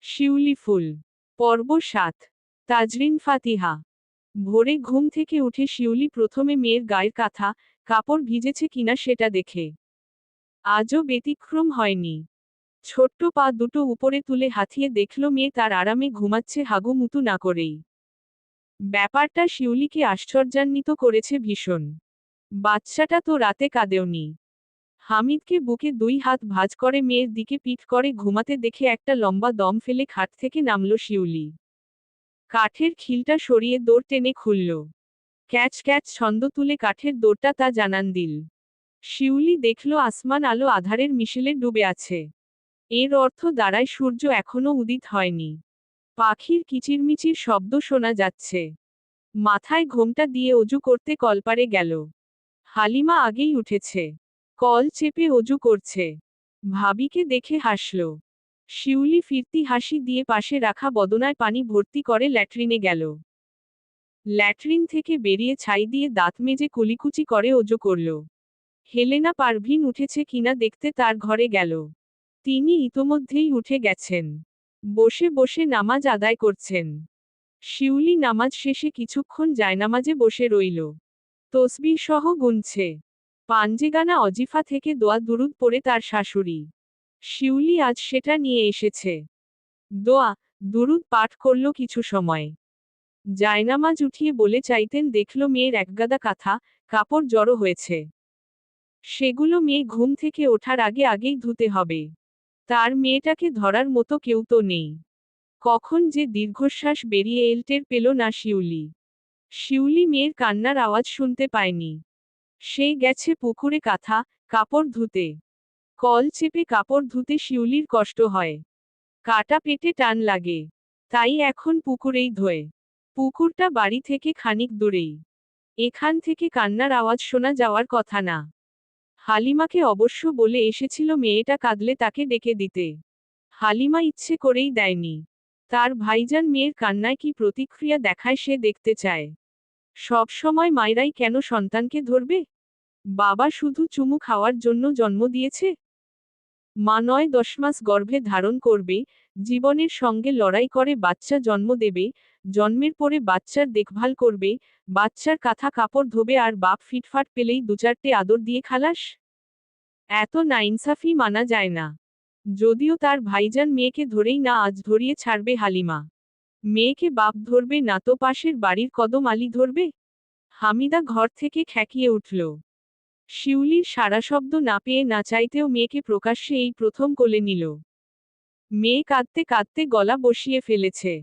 শিউলি ফুল। পর্ব ৭। তাজরিন ফাতিহা। ভোরে ঘুম থেকে উঠে শিউলি প্রথমে মেয়ের গায়ের কাঁথা কাপড় ভিজেছে কিনা সেটা দেখে। আজও ব্যতিক্রম হয়নি। ছোট্ট পা দুটো উপরে তুলে হাতিয়ে দেখল মেয়ে তার আরামে ঘুমাচ্ছে হাগুমুতু না করেই। ব্যাপারটা শিউলিকে আশ্চর্যান্বিত করেছে ভীষণ। বাচ্চাটা তো রাতে কাঁদেওনি। হামিদকে বুকে দুই হাত ভাঁজ করে মেয়ের দিকে পিঠ করে ঘুমাতে দেখে একটা লম্বা দম ফেলে খাট থেকে নামল শিউলি। কাঠের খিলটা সরিয়ে দৌড় টেনে খুলল। ক্যাচ ক্যাচ ছন্দ তুলে কাঠের দৌড়টা তা জানান দিল। শিউলি দেখল আসমান আলো আধারের মিশেলে ডুবে আছে। এর অর্থ দাঁড়ায় সূর্য এখনো উদিত হয়নি। পাখির কিচিরমিচির শব্দ শোনা যাচ্ছে। মাথায় ঘোমটা দিয়ে অজু করতে কলপারে গেল। হালিমা আগেই উঠেছে। কল চেপে অজু করছে। ভাবিকে দেখে হাসল। শিউলি ফিরতি হাসি দিয়ে পাশে রাখা বদনায় পানি ভর্তি করে ল্যাট্রিনে গেল। ল্যাট্রিন থেকে বেরিয়ে ছাই দিয়ে দাঁত মেজে কুলিকুচি করে অজু করল। হেলেনা পারভিন উঠেছে কিনা দেখতে তার ঘরে গেল। তিনি ইতোমধ্যেই উঠে গেছেন। বসে বসে নামাজ আদায় করছেন। শিউলি নামাজ শেষে কিছুক্ষণ জায়নামাজে বসে রইল। তসবিহ সহ গুনছে। পাঞ্জেগানা অজিফা থেকে দোয়া দুরুদ পড়ে তার শাশুড়ি। শিউলি আজ সেটা নিয়ে এসেছে। দোয়া দুরুদ পাঠ করল কিছু সময়। জায়নামাজ উঠিয়ে বলে চাইতেন দেখল মেয়ের একগাদা কাঁথা কাপড় জড়ো হয়েছে। সেগুলো মেয়ে ঘুম থেকে ওঠার আগে আগেই ধুতে হবে। তার মেয়েটাকে ধরার মতো কেউ তো নেই। কখন যে দীর্ঘশ্বাস বেরিয়ে এল টের পেল না শিউলি। শিউলি মেয়ের কান্নার আওয়াজ শুনতে পায়নি। সে গেছে পুকুরে কাঁথা কাপড় ধুতে। কল চেপে কাপড় ধুতে শিউলির কষ্ট হয়। কাটা পেটে টান লাগে। তাই এখন পুকুরেই ধোয়। পুকুরটা বাড়ি থেকে খানিক দূরেই। এখান থেকে কান্নার আওয়াজ শোনা যাওয়ার কথা না। হালিমাকে অবশ্য বলে এসেছিল মেয়েটা কাঁদলে তাকে ডেকে দিতে। হালিমা ইচ্ছে করেই দেয়নি। তার ভাইজান মেয়ের কান্নায় কি প্রতিক্রিয়া দেখায় সে দেখতে চায়। সব সময় মায়েরাই কেন সন্তানকে ধরবে? বাবা শুধু চুমু খাওয়ার জন্য জন্ম দিয়েছে? মা ৯-১০ মাস গর্ভে ধারণ করবে, জীবনের সঙ্গে লড়াই করে বাচ্চা জন্ম দেবে, জন্মের পরে বাচ্চার দেখভাল করবে, বাচ্চার কাঁথা কাপড় ধোবে আর বাপ ফিটফাট পেলেই দুচারটে আদর দিয়ে খালাস? এত নাইনসাফি মানা যায় না। যদিও তার ভাইজান মেয়েকে ধরেই না আজ ধরিয়ে ছাড়বে হালিমা। মেয়েকে বাপ ধরবে না তো পাশের বাড়ির কদম আলী ধরবে? হামিদা ঘর থেকে খ্যাঁকিয়ে উঠল। শিউলির সারা শব্দ না পেয়ে না চাইতেও মেয়েকে প্রকাশ্যে এই প্রথম কোলে নিল। মেয়ে কাঁদতে কাঁদতে গলা বসিয়ে ফেলেছে।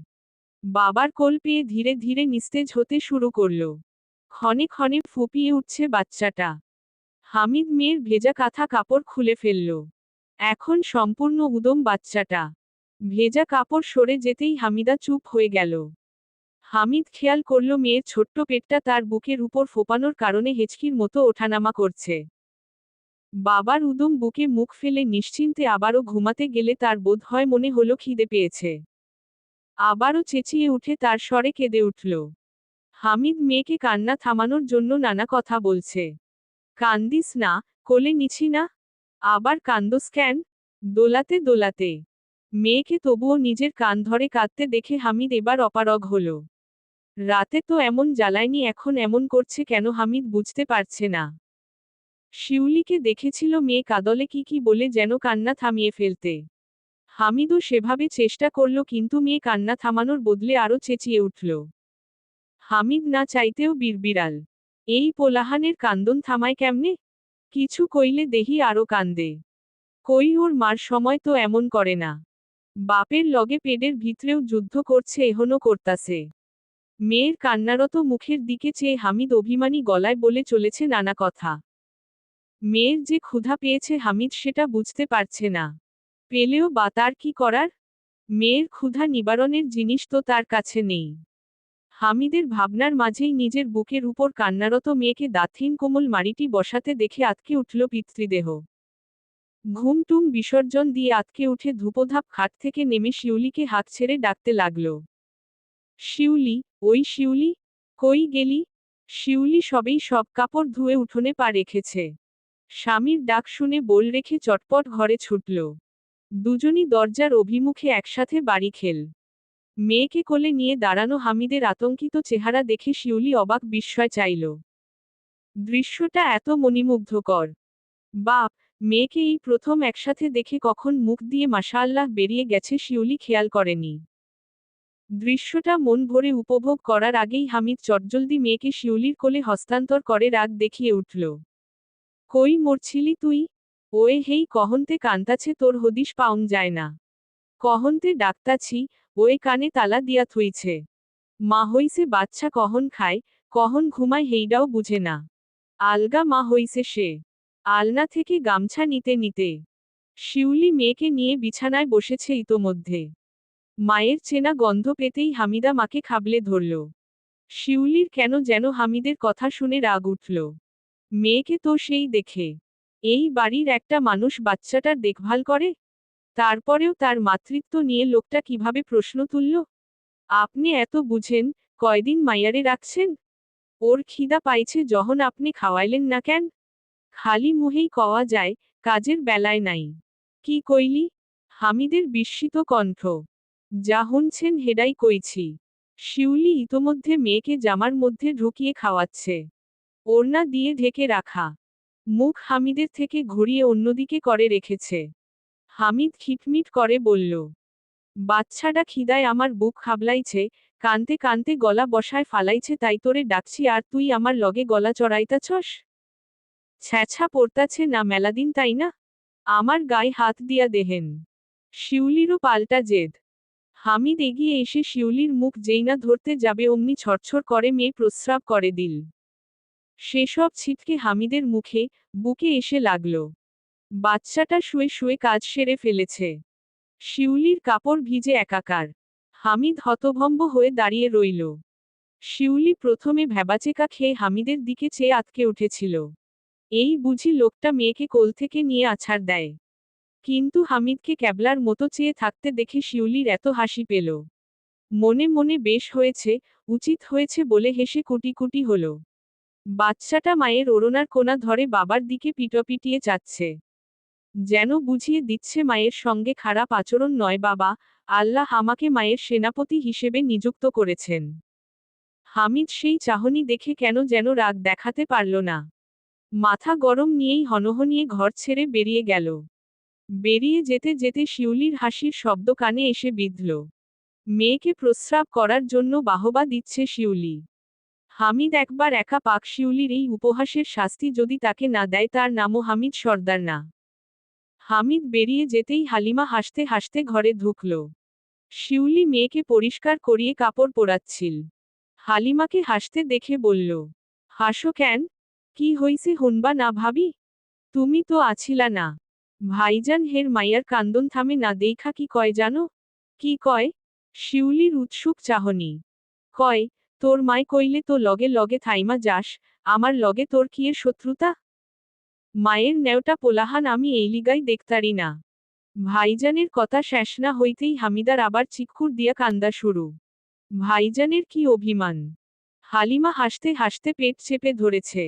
বাবার কোল পেয়ে ধীরে ধীরে নিস্তেজ হতে শুরু করল। ক্ষণে ক্ষণে ফুপিয়ে উঠছে বাচ্চাটা। হামিদ মেয়ের ভেজা কাঁথা কাপড় খুলে ফেলল। এখন সম্পূর্ণ উদম বাচ্চাটা। ভেজা কাপড় সরে যেতেই হামিদা চুপ হয়ে গেল। হামিদ খেয়াল করল মেয়ের ছোট্ট পেটটা তার বুকের উপর ফোপানোর কারণে হেঁচকির মতো ওঠানামা করছে। বাবার উদম বুকে মুখ ফেলে নিশ্চিন্তে আবারও ঘুমাতে গেলে তার বোধ হয় মনে হলো খিদে পেয়েছে। আবারও চেঁচিয়ে উঠে তার স্বরে কেঁদে উঠল। হামিদ মেয়েকে কান্না থামানোর জন্য নানা কথা বলছে। কান্দিস না, কোলে নিছি না। আবার কান্দোস কেন? দোলাতে দোলাতে। মেয়েকে তবুও নিজের কান ধরে কাঁদতে দেখে হামিদ এবার অপারগ হল। রাতে তো এমন জ্বালায়নি এখন এমন করছে কেন হামিদ বুঝতে পারছে না। শিউলিকে দেখেছিল মেয়ে কাঁদলে কি বলে যেন কান্না থামিয়ে ফেলতে। হামিদও সেভাবে চেষ্টা করল কিন্তু মেয়ে কান্না থামানোর বদলে আরো চেঁচিয়ে উঠল। হামিদ না চাইতেও বিড়বিড়াল। এই পোলাহানের কান্দন থামায় কেমনে? কিছু কইলে দেহি আরো কান্দে। কই ওর মার সময় তো এমন করে না। বাপের লগে পেটের ভিতরেও যুদ্ধ করছে এহনো করতাছে। মেয়ের কান্নারত মুখের দিকে চেয়ে হামিদ অভিমানী গলায় বলে চলেছে নানা কথা। মেয়ের যে ক্ষুধা পেয়েছে হামিদ সেটা বুঝতে পারছে না। পেলেও বা তার কি করার? মেয়ের ক্ষুধা নিবারণের জিনিস তো তার কাছে নেই। হামিদের ভাবনার মাঝেই নিজের বুকের উপর কান্নারত মেয়েকে দাঁতহীন কোমল মাড়িটি বসাতে দেখে আঁতকে উঠল পিতৃদেহ। ঘুমটুম বিসর্জন দিয়ে আঁতকে উঠে ধূপধাপ খাট থেকে নেমে শিউলিকে হাঁক ছেড়ে ডাকতে লাগল। শিউলি, ওই শিউলি, কই গেলি? শিউলি সবেই সব কাপড় ধুয়ে উঠোনে পা রেখেছে। স্বামীর ডাক শুনে বোল রেখে চটপট ঘরে ছুটল। দুজনই দরজার অভিমুখে একসাথে বাড়ি খেল। মেয়েকে কোলে নিয়ে দাঁড়ানো হামিদের আতঙ্কিত চেহারা দেখে শিউলি অবাক বিস্ময় চাইল। দৃশ্যটা এত মণিমুগ্ধকর। বাপ, মেয়েকে এই প্রথম একসাথে দেখে কখন মুখ দিয়ে মাশাআল্লাহ বেরিয়ে গেছে শিউলি খেয়াল করেনি। দৃশ্যটা মন ভরে উপভোগ করার আগেই হামিদ চটজলদি মেয়েকে শিউলির কোলে হস্তান্তর করে রাগ দেখিয়ে উঠল। কই মরছিলি তুই? ওয়ে হেই কহন্তে কান্তাছে তোর হদিস পাউন যায় না। কহন্তে ডাকতাছি, ওয়ে কানে তালা দিয়া থুইছে। মা হইছে বাচ্চা কহন খায়, কহন ঘুমায় হেইডাও বুঝে না। আলগা মা হইছে সে। আলনা থেকে গামছা নিতে নিতে শিউলি মেয়েকে নিয়ে বিছানায় বসেছে ইতোমধ্যে। মায়ের চেনা গন্ধ পেতেই হামিদা মাকে খাবলে ধরল। শিউলির কেন যেন হামিদের কথা শুনে রাগ উঠল। মেয়েকে তো সেই দেখে। এই বাড়ির একটা মানুষ বাচ্চাটার দেখভাল করে? তারপরেও তার মাতৃত্ব নিয়ে লোকটা কিভাবে প্রশ্ন তুলল? আপনি এত বুঝেন, কয়দিন মাইয়ারে রাখছেন? ওর খিদা পাইছে যখন আপনি খাওয়াইলেন না কেন? খালি মুহেই কওয়া যায়, কাজের বেলায় নাই। কি কইলি? হামিদের বিস্মিত কণ্ঠ। যা হুনছেন হেডাই কইছি। শিউলি ইতোমধ্যে মেয়েকে জামার মধ্যে ঢুকিয়ে খাওয়াচ্ছে। ওড়না দিয়ে ঢেকে রাখা। মুখ হামিদের থেকে ঘুরিয়ে অন্যদিকে করে রেখেছে। হামিদ খিটমিট করে বলল, বাচ্চাটা খিদায় আমার বুক খাবলাইছে, কানতে কানতে গলা বসায় ফালাইছে তাই তোরে ডাকছি আর তুই আমার লগে গলা চড়াইতাছস? ছ্যাঁছা পড়তাছে না মেলাদিন তাই না? আমার গায়ে হাত দিয়া দেহেন। শিউলিরও পাল্টা জেদ। হামিদ এগিয়ে এসে শিউলির মুখ যেই না ধরতে যাবে অমনি ছড়ছড় করে মেয়ে প্রস্রাব করে দিল। সেসব ছিটকে হামিদের মুখে, বুকে এসে লাগল। বাচ্চাটা শুয়ে শুয়ে কাজ সেরে ফেলেছে। শিউলির কাপড় ভিজে একাকার। হামিদ হতভম্ব হয়ে দাঁড়িয়ে রইল। শিউলি প্রথমে ভ্যাবাচেকা খেয়ে হামিদের দিকে চেয়ে আতকে উঠেছিল। এই বুঝি লোকটা মেয়েকে কোল থেকে নিয়ে আছাড় দেয়। কিন্তু হামিদকে ক্যাবলার মতো চেয়ে থাকতে দেখে শিউলির এত হাসি পেল। মনে মনে বেশ হয়েছে, উচিত হয়েছে বলে হেসে কুটি কুটি হল। বাচ্চাটা মায়ের ওড়নার কোনা ধরে বাবার দিকে পিটপিটিয়ে যাচ্ছে। যেন বুঝিয়ে দিচ্ছে মায়ের সঙ্গে খারাপ আচরণ নয় বাবা, আল্লাহ আমাকে মায়ের সেনাপতি হিসেবে নিযুক্ত করেছেন। হামিদ সেই চাহনি দেখে কেন যেন রাগ দেখাতে পারল না। মাথা গরম নিয়েই হনহনিয়ে ঘর ছেড়ে বেরিয়ে গেল। বেরিয়ে যেতে যেতে শিউলির হাসির শব্দ কানে এসে বিঁধল। মেয়েকে প্রস্রাব করার জন্য বাহবা দিচ্ছে শিউলি। হামিদ একবার একা পাক শিউলির এই উপহাসের শাস্তি যদি তাকে না দেয় তার নামও হামিদ সর্দার না। হামিদ বেরিয়ে যেতেই হালিমা হাসতে হাসতে ঘরে ঢুকল। শিউলি মেয়েকে পরিষ্কার করিয়ে কাপড় পরাচ্ছিল। হালিমাকে হাসতে দেখে বলল, হাসো কেন? কি হইছে হুনবা না ভাবি? তুমি তো আছিলা না। ভাইজান হের মাইয়ার কান্দন থামে না দেইখা কি কয় জানো? কি কয়? শিউলির উৎসুক চাহনি। কয়, তোর মায় কইলে তো লগে লগে থাইমা যাস, আমার লগে তোর কি এর শত্রুতা? মায়ের নেওটা পোলাহান আমি এইলিগাই দেখতারি না। ভাইজানের কথা শেষ না হইতেই হামিদার আবার চিৎকুর দিয়া কান্দা শুরু। ভাইজানের কি অভিমান! হালিমা হাসতে হাসতে পেট চেপে ধরেছে।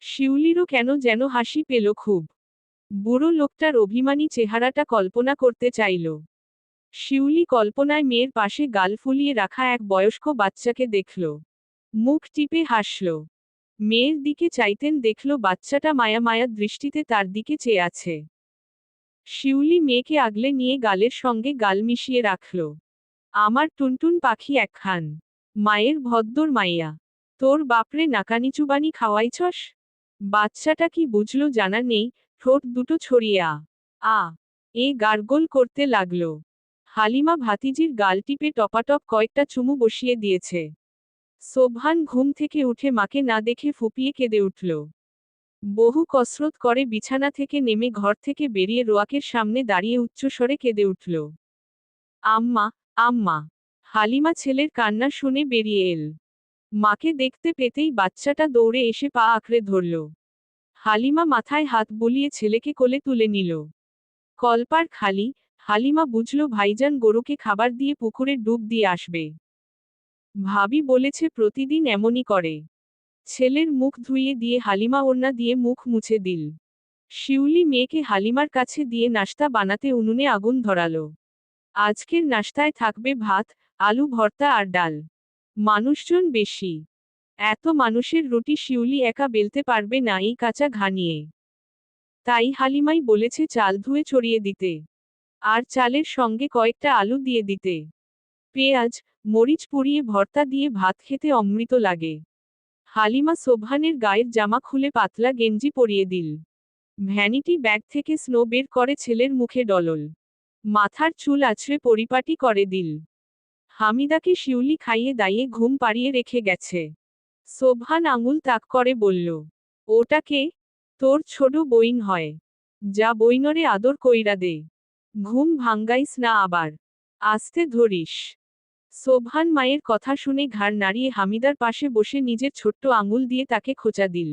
শিউলিরও কেন যেন হাসি পেল খুব। বুড়ো লোকটার অভিমানী চেহারাটা কল্পনা করতে চাইল। শিউলি কল্পনায় মেয়ের পাশে গাল ফুলিয়ে রাখা এক বয়স্ক বাচ্চাকে দেখল। মুখ টিপে হাসল। মেয়ের দিকে চাইতেন দেখল বাচ্চাটা মায়া মায়া দৃষ্টিতে তার দিকে চেয়ে আছে। শিউলি মেয়েকে আগলে নিয়ে গালের সঙ্গে গাল মিশিয়ে রাখল। আমার টুনটুন পাখি একখান। মায়ের ভদ্দর মাইয়া। তোর বাপরে নাকানিচুবানি খাওয়াইছস? বাচ্চাটা কি বুঝলো জানা নেই, ঠোঁট দুটো ছড়িয়ে আ এ গার্গোল করতে লাগল। হালিমা ভাতিজির গাল টিপে টপাটপ কয়েকটা চুমু বসিয়ে দিয়েছে। সোবহান ঘুম থেকে উঠে মাকে না দেখে ফুপিয়ে কেঁদে উঠল। বহু কসরত করে বিছানা থেকে নেমে ঘর থেকে বেরিয়ে রোয়াকের সামনে দাঁড়িয়ে উচ্চস্বরে কেঁদে উঠল। আম্মা, আম্মা! হালিমা ছেলের কান্না শুনে বেরিয়ে এল। মাকে দেখতে পেতেই বাচ্চাটা দৌড়ে এসে পা আঁকড়ে ধরল। হালিমা মাথায় হাত বুলিয়ে ছেলেকে কোলে তুলে নিল। কলপার খালি, হালিমা বুঝল ভাইজান গরুকে খাবার দিয়ে পুকুরে ডুব দিয়ে আসবে। ভাবি বলেছে প্রতিদিন এমনই করে। ছেলের মুখ ধুইয়ে দিয়ে হালিমা ওড়না দিয়ে মুখ মুছে দিল। শিউলি মেয়েকে হালিমার কাছে দিয়ে নাস্তা বানাতে উনুনে আগুন ধরালো। আজকের নাস্তায় থাকবে ভাত, আলু ভর্তা আর ডাল। মানুষজন বেশি। এত মানুষের রুটি শিউলি একা বেলতে পারবে না এই কাঁচা ঘা নিয়ে। তাই হালিমাই বলেছে চাল ধুয়ে ছড়িয়ে দিতে। আর চালের সঙ্গে কয়েকটা আলু দিয়ে দিতে। পেঁয়াজ, মরিচ পুড়িয়ে ভর্তা দিয়ে ভাত খেতে অমৃত লাগে। হালিমা সোবহানের গায়ের জামা খুলে পাতলা গেঞ্জি পরিয়ে দিল। ভ্যানিটি ব্যাগ থেকে স্নো বের করে ছেলের মুখে ডলল। মাথার চুল আছড়ে পরিপাটি করে দিল। হামিদাকে শিউলি খাইয়ে দাইয়ে ঘুম পাড়িয়ে রেখে গেছে। সোবহান আঙুল তাক করে বলল, ওটা কে? তোর ছোট বইন হয়। যা বইনরে আদর কইরা দে। ঘুম ভাঙ্গাইস না আবার। আস্তে ধরিস। সোবহান মায়ের কথা শুনে ঘাড় নাড়িয়ে হামিদার পাশে বসে নিজের ছোট্ট আঙুল দিয়ে তাকে খোঁচা দিল।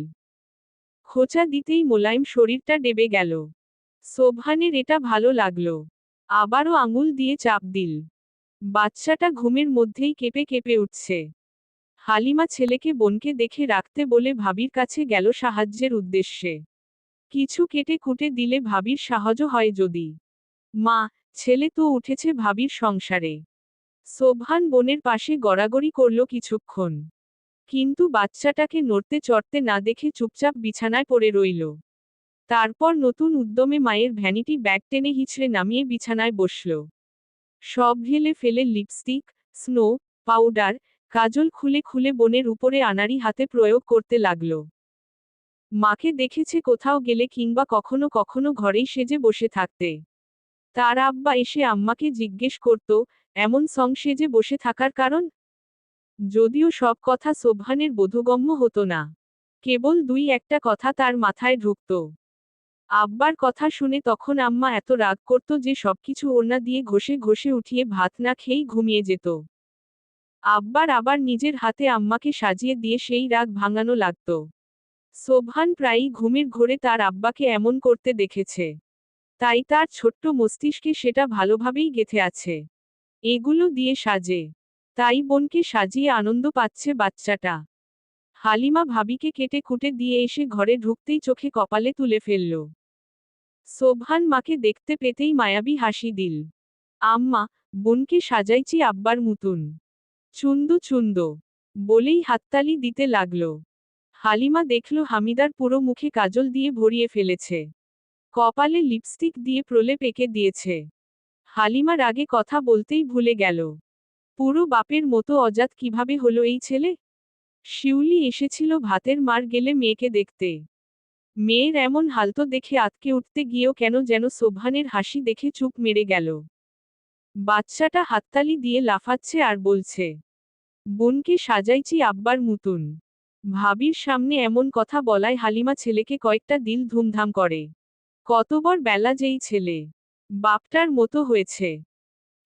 খোঁচা দিতেই মোলায়েম শরীরটা ডেবে গেল। সোবহানের এটা ভালো লাগলো। আবারও আঙুল দিয়ে চাপ দিল। বাচ্চাটা ঘুমের মধ্যেই কেঁপে কেঁপে উঠছে। হালিমা ছেলেকে বোনকে দেখে রাখতে বলে ভাবির কাছে গেল সাহায্যের উদ্দেশ্যে। কিছু কেটে কুটে দিলে ভাবির সাহায্য হয় যদি। মা, ছেলে তো উঠেছে ভাবির সংসারে। সোবহান বোনের পাশে গড়াগড়ি করল কিছুক্ষণ। কিন্তু বাচ্চাটাকে নড়তে চড়তে না দেখে চুপচাপ বিছানায় পড়ে রইল। তারপর নতুন উদ্যমে মায়ের ভ্যানিটি ব্যাগ টেনে হিঁচড়ে নামিয়ে বিছানায় বসল। সব ঢেলে ফেলে লিপস্টিক, স্নো, পাউডার, কাজল খুলে খুলে বোনের উপরে আনাড়ি হাতে প্রয়োগ করতে লাগল। মাকে দেখেছে কোথাও গেলে কিংবা কখনো কখনো ঘরেই সেজে বসে থাকতে। তার আব্বা এসে আম্মাকে জিজ্ঞেস করত, এমন সং সেজে বসে থাকার কারণ? যদিও সব কথা সোবহানের বোধগম্য হতো না। কেবল দুই একটা কথা তার মাথায় ঢুকত। আব্বার কথা শুনে তখন আম্মা এত রাগ করত যে সবকিছু ওড়না দিয়ে ঘষে ঘষে উঠিয়ে ভাত না খেয়েই ঘুমিয়ে যেত। আব্বার আবার নিজের হাতে আম্মাকে সাজিয়ে দিয়ে সেই রাগ ভাঙানো লাগত। সোবহান প্রায়ই ঘুমের ঘোরে তার আব্বাকে এমন করতে দেখেছে। তাই তার ছোট্ট মস্তিষ্কে সেটা ভালোভাবেই গেঁথে আছে। এগুলো দিয়ে সাজে। তাই বোনকে সাজিয়ে আনন্দ পাচ্ছে বাচ্চাটা। হালিমা ভাবিকে কেটে কুটে দিয়ে এসে ঘরে ঢুকতেই চোখে কপালে তুলে ফেলল। সোবহান মাকে দেখতে পেতেই মায়াবী হাসি দিল। আম্মা, বোনকে সাজাইছি আব্বার মুতুন। চুন্দু চুন্দো বলেই হাততালি দিতে লাগল। হালিমা দেখল হামিদার পুরো মুখে কাজল দিয়ে ভরিয়ে ফেলেছে। কপালে লিপস্টিক দিয়ে প্রলেপ এঁকে দিয়েছে। হালিমা রাগে কথা বলতেই ভুলে গেল। পুরো বাপের মতো অজাত কিভাবে হলো এই ছেলে? শিউলি এসেছিল ভাতের মার গেলে মেয়েকে দেখতে। মেয়ের এমন হালতো দেখে আতকে উঠতে গিয়েও কেন যেন সোবহানের হাসি দেখে চুপ মেরে গেল। বাচ্চাটা হাততালি দিয়ে লাফাচ্ছে আর বলছে, বোনকে সাজাইছি আব্বার মুতুন। ভাবির সামনে এমন কথা বলায় হালিমা ছেলেকে কয়েকটা দিল ধুমধাম করে। কতবর বেলা যেই ছেলে বাপটার মতো হয়েছে।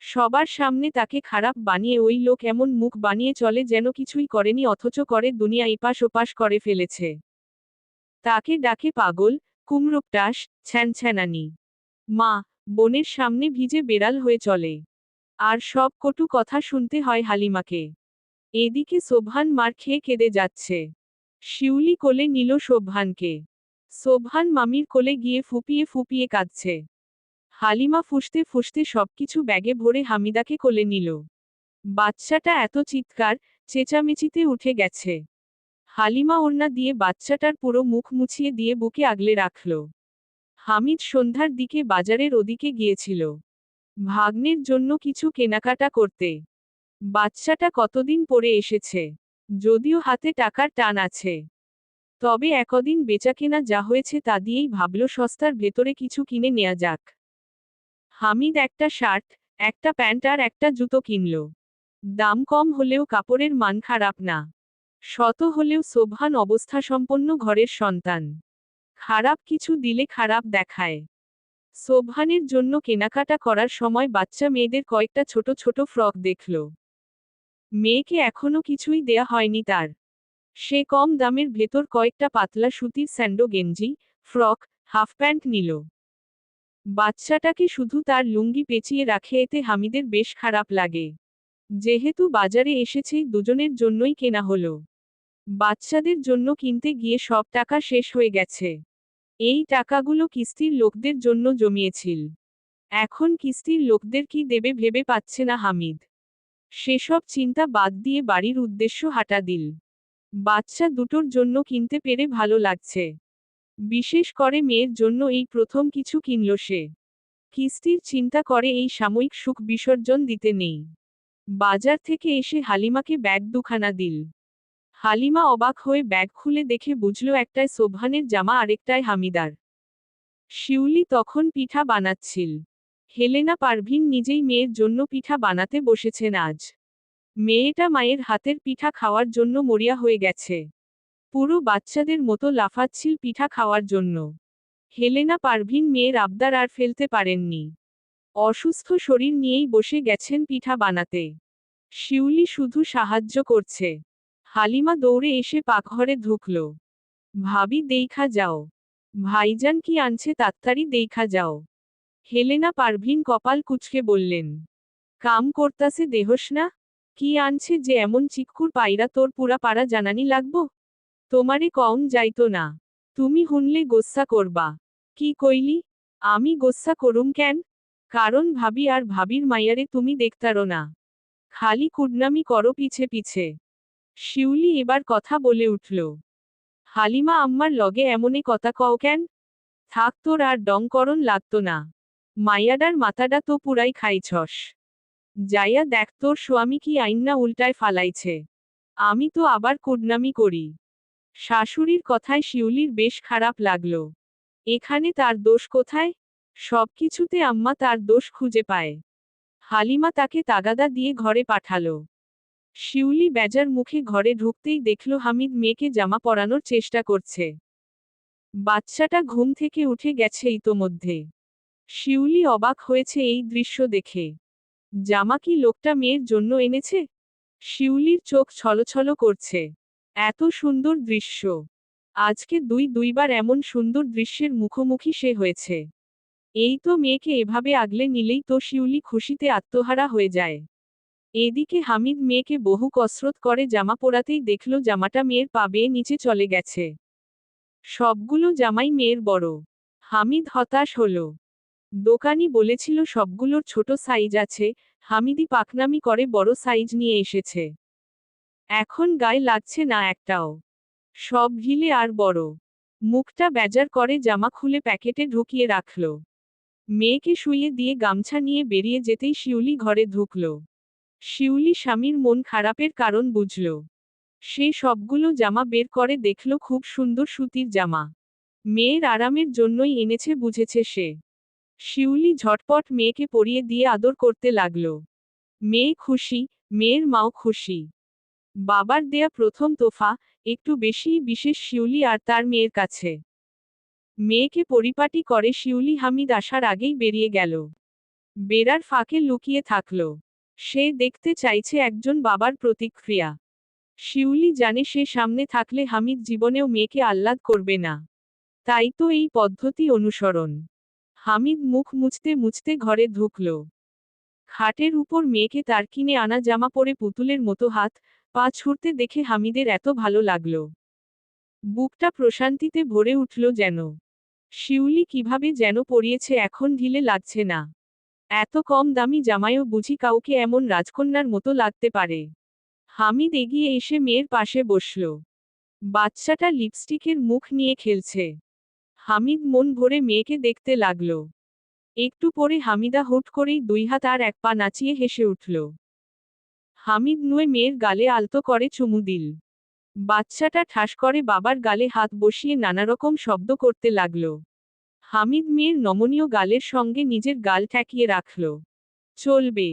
সবার সামনে তাকে খারাপ বানিয়ে ওই লোক এমন মুখ বানিয়ে চলে যেন কিছুই করেনি অথচ করে দুনিয়া এপাশ ওপাশ করে ফেলেছে। তাকে ডাকে পাগল, কুমড়োপটাস, ছ্যানছ্যানানি। মা, বোনের সামনে ভিজে বেড়াল হয়ে চলে। আর সব কটু কথা শুনতে হয় হালিমাকে। এদিকে সোবহান মার খেয়ে কেঁদে যাচ্ছে। শিউলি কোলে নিল সোবহানকে। সোবহান মামির কোলে গিয়ে ফুপিয়ে ফুপিয়ে কাঁদছে। হালিমা ফুঁসতে ফুঁসতে সবকিছু ব্যাগে ভরে হামিদাকে কোলে নিল। বাচ্চাটা এত চিৎকার, চেঁচামেচিতে উঠে গেছে। হালিমা ওড়না দিয়ে বাচ্চাটার পুরো মুখ মুছিয়ে দিয়ে বুকে আগলে রাখল। হামিদ সন্ধ্যার দিকে বাজারের ওদিকে গিয়েছিল ভাগ্নের জন্য কিছু কেনাকাটা করতে। বাচ্চাটা কতদিন পরে এসেছে। যদিও হাতে টাকার টান আছে, তবে একদিন বেচাকেনা যা হয়েছে তা দিয়েই ভাবল সস্তার ভেতরে কিছু কিনে নেয়া যাক। হামিদ একটা শার্ট, একটা প্যান্ট আর একটা জুতো কিনল। দাম কম হলেও কাপড়ের মান খারাপ না। শত হলেও সোবহান অবস্থাসম্পন্ন ঘরের সন্তান। খারাপ কিছু দিলে খারাপ দেখায়। সোবহানের জন্য কেনাকাটা করার সময় বাচ্চা মেয়েদের কয়েকটা ছোট ছোট ফ্রক দেখল। মেয়েকে এখনো কিছুই দেয়া হয়নি তার। সে কম দামের ভেতর কয়েকটা পাতলা সুতির স্যান্ডো গেঞ্জি, ফ্রক, হাফ প্যান্ট নিল। বাচ্চাটাকে শুধু তার লুঙ্গি পেঁচিয়ে রাখে এতে হামিদের বেশ খারাপ লাগে। যেহেতু বাজারে এসেছে দুজনের জন্যই কেনা হলো। বাচ্চাদের জন্য কিনতে গিয়ে সব টাকা শেষ হয়ে গেছে। এই টাকাগুলো কিস্তির লোকদের জন্য জমিয়েছিল। এখন কিস্তির লোকদের কি দেবে ভেবে পাচ্ছে না হামিদ। সেসব চিন্তা বাদ দিয়ে বাড়ির উদ্দেশ্য হাঁটা দিল। বাচ্চা দুটোর জন্য কিনতে পেরে ভালো লাগছে। বিশেষ করে মেয়ের জন্য এই প্রথম কিছু কিনল সে। কিস্তির চিন্তা করে এই সাময়িক সুখ বিসর্জন দিতে নেই। বাজার থেকে এসে হালিমাকে ব্যাগ দুখানা দিল। হালিমা অবাক হয়ে ব্যাগ খুলে দেখে বুঝল একটায় সোবহানের জামা আরেকটায় হামিদার। শিউলি তখন পিঠা বানাচ্ছিল। হেলেনা পারভিন নিজেই মেয়ের জন্য পিঠা বানাতে বসেছেন আজ। মেয়েটা মায়ের হাতের পিঠা খাওয়ার জন্য মরিয়া হয়ে গেছে। পুরো বাচ্চাদের মতো লাফাচ্ছিল পিঠা খাওয়ার জন্য। হেলেনা পারভিন মেয়ের আবদার আর ফেলতে পারেননি। অসুস্থ শরীর নিয়েই বসে গেছেন পিঠা বানাতে। শিউলি শুধু সাহায্য করছে। হালিমা দৌড়ে এসে পাকঘরে ঢুকল। ভাবি দেইখা যাও। ভাইজান কি আনছে তাড়াতাড়ি দেইখা যাও। হেলেনা পারভিন কপাল কুঁচকে বললেন। কাম করতাছে দেহস না? কি আনছে যে এমন চিক্কুর পায়রা তোর পুরা পাড়া জানানি লাগবো? তোমারে কম যাইতো না। তুমি হুনলে গোস্সা করবা। কি কইলি? আমি গোস্সা করুম কেন? কারণ ভাবি আর ভাবির মাইয়ারে তুমি দেখতারো না। খালি কুডনামি করো পিছে পিছে। শিউলি এবার কথা বলে উঠল। হালিমা আম্মার লগে এমনে কথা কও কেন? থাক তোর আর ডং করন লাগতো না। মাইয়াডার মাথাডা তো পুরাই খাইছস। যাইয়া দেখ তোর স্বামী কি আইন্না উল্টায় ফালাইছে। আমি তো আবার কুডনামি করি। শাশুড়ির কথায় শিউলির বেশ খারাপ লাগল। এখানে তার দোষ কোথায়? সবকিছুতে আম্মা তার দোষ খুঁজে পায়। হালিমা তাকে তাগাদা দিয়ে ঘরে পাঠালো। শিউলি বেজার মুখে ঘরে ঢুকতেই দেখল হামিদ মেয়েকে জামা পরানোর চেষ্টা করছে। বাচ্চাটা ঘুম থেকে উঠে গেছে ইতোমধ্যে। শিউলি অবাক হয়েছে এই দৃশ্য দেখে। জামা কি লোকটা মেয়ের জন্য এনেছে? শিউলির চোখ ছলছল করছে। এত সুন্দর দৃশ্য। আজকে দুইবার এমন সুন্দর দৃশ্যের মুখোমুখি সে হয়েছে। এই তো মেয়েকে এভাবে আগলে নিলেই তো শিউলি খুশিতে আত্মহারা হয়ে যায়। এদিকে হামিদ মেয়েকে বহু কসরত করে জামা পরাতেই দেখল জামাটা মেয়ের পা বেয়ে নিচে চলে গেছে। সবগুলো জামাই মেয়ের বড়। হামিদ হতাশ হল। দোকানি বলেছিল সবগুলোর ছোট সাইজ আছে, হামিদি পাকনামি করে বড় সাইজ নিয়ে এসেছে। এখন গায়ে লাগছে না একটাও। সব ঢিলে আর বড়। মুখটা বেজার করে জামা খুলে প্যাকেটে ঢুকিয়ে রাখল। মেয়েকে শুইয়ে দিয়ে গামছা নিয়ে বেরিয়ে যেতেই শিউলি ঘরে ঢুকল। শিউলি স্বামীর মন খারাপের কারণ বুঝল। সে সবগুলো জামা বের করে দেখল খুব সুন্দর সুতির জামা। মেয়ের আরামের জন্যই এনেছে বুঝেছে সে। শিউলি ঝটপট মেয়েকে পরিয়ে দিয়ে আদর করতে লাগল। মেয়ে খুশি, মেয়ের মাও খুশি। বাবার দেয়া প্রথম তোফা, একটু বেশিই বিশেষ শিউলি আর তার মেয়ের কাছে। মেয়েকে পরিপাটি করে শিউলি হামিদ আসার আগেই বেরিয়ে গেল। বেড়ার ফাঁকে লুকিয়ে থাকল। সে দেখতে চাইছে একজন বাবার প্রতিক্রিয়া। শিউলি জানে সে সামনে থাকলে হামিদ জীবনেও মেয়েকে আহ্লাদ করবে না। তাই তো এই পদ্ধতি অনুসরণ। হামিদ মুখ মুছতে মুছতে ঘরে ঢুকল। খাটের উপর মেয়েকে তার কিনে আনা জামা পরে পুতুলের মতো হাত পা ছুঁড়তে দেখে হামিদের এত ভালো লাগল। বুকটা প্রশান্তিতে ভরে উঠল যেন। শিউলি কিভাবে যেন পরিয়েছে এখন ঢিলে লাগছে না। এত কম দামি জামাইও বুঝি কাউকে এমন রাজকন্যার মতো লাগতে পারে। হামিদ এগিয়ে এসে মেয়ের পাশে বসল। বাচ্চাটা লিপস্টিকের মুখ নিয়ে খেলছে। হামিদ মন ভরে মেয়েকে দেখতে লাগল। একটু পরে হামিদা হুট করেই দুই হাত আর এক পা নাচিয়ে হেসে উঠল। হামিদ নুয়ে মেয়ের গালে আলতো করে চুমু দিল। বাচ্চাটা ঠাস করে বাবার গালে হাত বসিয়ে নানারকম শব্দ করতে লাগল। হামিদ মেয়ের নমনীয় গালের সঙ্গে নিজের গাল ঠেকিয়ে রাখল। চলবে।